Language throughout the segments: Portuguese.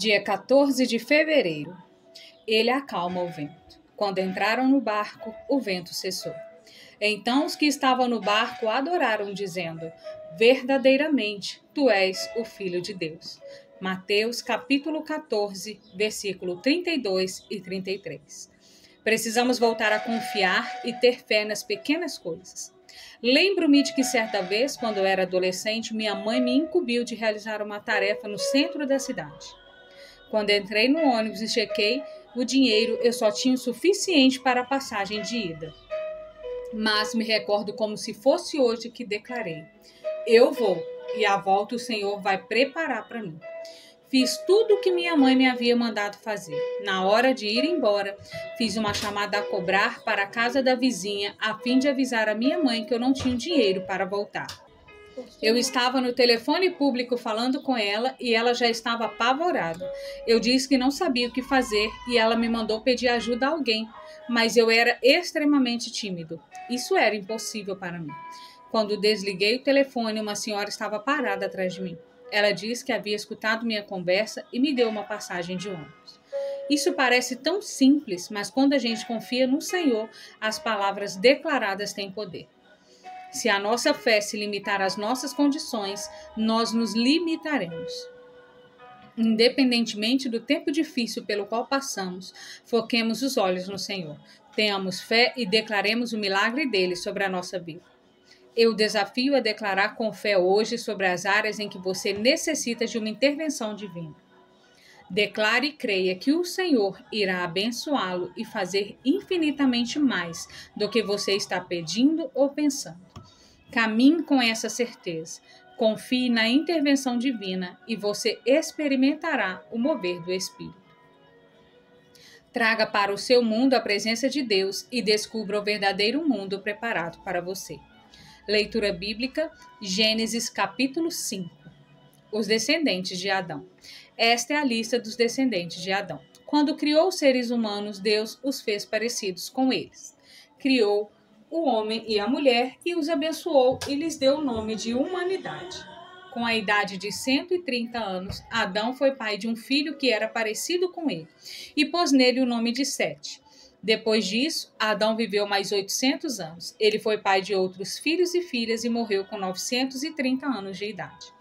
Dia 14 de fevereiro. Ele acalma o vento. Quando entraram no barco, o vento cessou. Então os que estavam no barco adoraram, dizendo: verdadeiramente, tu és o Filho de Deus. Mateus capítulo 14, versículo 32 e 33. Precisamos voltar a confiar e ter fé nas pequenas coisas. Lembro-me de que certa vez, quando eu era adolescente, minha mãe me incumbiu de realizar uma tarefa no centro da cidade. Quando entrei no ônibus e chequei o dinheiro, eu só tinha o suficiente para a passagem de ida. Mas me recordo como se fosse hoje que declarei: eu vou, e a volta o Senhor vai preparar para mim. Fiz tudo o que minha mãe me havia mandado fazer. Na hora de ir embora, fiz uma chamada a cobrar para a casa da vizinha, a fim de avisar a minha mãe que eu não tinha dinheiro para voltar. Eu estava no telefone público falando com ela e ela já estava apavorada. Eu disse que não sabia o que fazer e ela me mandou pedir ajuda a alguém, mas eu era extremamente tímido. Isso era impossível para mim. Quando desliguei o telefone, uma senhora estava parada atrás de mim. Ela disse que havia escutado minha conversa e me deu uma passagem de ônibus. Isso parece tão simples, mas quando a gente confia no Senhor, as palavras declaradas têm poder. Se a nossa fé se limitar às nossas condições, nós nos limitaremos. Independentemente do tempo difícil pelo qual passamos, foquemos os olhos no Senhor. Tenhamos fé e declaremos o milagre dele sobre a nossa vida. Eu desafio a declarar com fé hoje sobre as áreas em que você necessita de uma intervenção divina. Declare e creia que o Senhor irá abençoá-lo e fazer infinitamente mais do que você está pedindo ou pensando. Caminhe com essa certeza. Confie na intervenção divina e você experimentará o mover do Espírito. Traga para o seu mundo a presença de Deus e descubra o verdadeiro mundo preparado para você. Leitura bíblica, Gênesis capítulo 5. Os descendentes de Adão. Esta é a lista dos descendentes de Adão. Quando criou os seres humanos, Deus os fez parecidos com eles. Criou o homem e a mulher e os abençoou e lhes deu o nome de humanidade. Com a idade de 130 anos, Adão foi pai de um filho que era parecido com ele e pôs nele o nome de Sete. Depois disso, Adão viveu mais 800 anos. Ele foi pai de outros filhos e filhas e morreu com 930 anos de idade.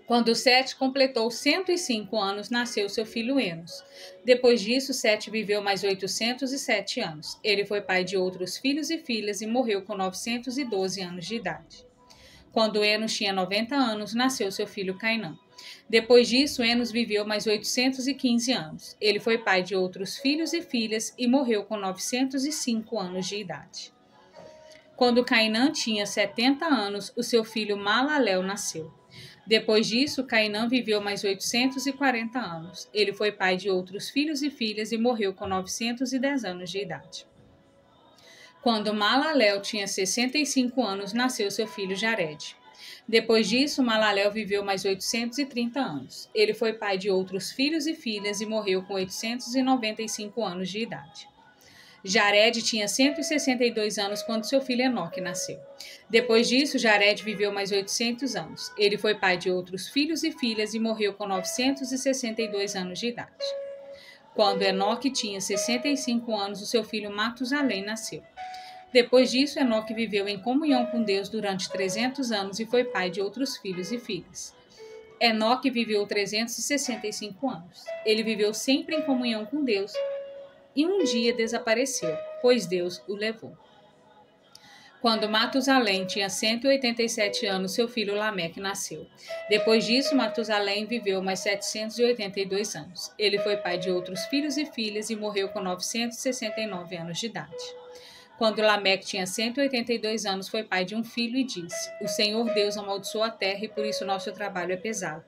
Quando Sete completou 105 anos, nasceu seu filho Enos. Depois disso, Sete viveu mais 807 anos. Ele foi pai de outros filhos e filhas e morreu com 912 anos de idade. Quando Enos tinha 90 anos, nasceu seu filho Cainã. Depois disso, Enos viveu mais 815 anos. Ele foi pai de outros filhos e filhas e morreu com 905 anos de idade. Quando Cainã tinha 70 anos, o seu filho Malalel nasceu. Depois disso, Cainã viveu mais 840 anos. Ele foi pai de outros filhos e filhas e morreu com 910 anos de idade. Quando Malalel tinha 65 anos, nasceu seu filho Jared. Depois disso, Malalel viveu mais 830 anos. Ele foi pai de outros filhos e filhas e morreu com 895 anos de idade. Jared tinha 162 anos quando seu filho Enoque nasceu. Depois disso, Jared viveu mais 800 anos. Ele foi pai de outros filhos e filhas e morreu com 962 anos de idade. Quando Enoque tinha 65 anos, o seu filho Matusalém nasceu. Depois disso, Enoque viveu em comunhão com Deus durante 300 anos e foi pai de outros filhos e filhas. Enoque viveu 365 anos. Ele viveu sempre em comunhão com Deus e um dia desapareceu, pois Deus o levou. Quando Matusalém tinha 187 anos, seu filho Lameque nasceu. Depois disso, Matusalém viveu mais 782 anos. Ele foi pai de outros filhos e filhas e morreu com 969 anos de idade. Quando Lameque tinha 182 anos, foi pai de um filho e disse: o Senhor Deus amaldiçoou a terra e por isso nosso trabalho é pesado.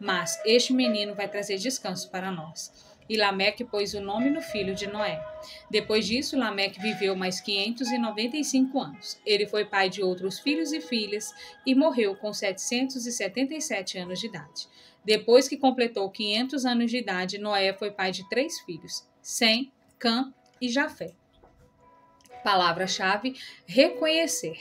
Mas este menino vai trazer descanso para nós. E Lameque pôs o nome no filho de Noé. Depois disso, Lameque viveu mais 595 anos. Ele foi pai de outros filhos e filhas e morreu com 777 anos de idade. Depois que completou 500 anos de idade, Noé foi pai de 3 filhos, Sem, Cã e Jafé. Palavra-chave: reconhecer.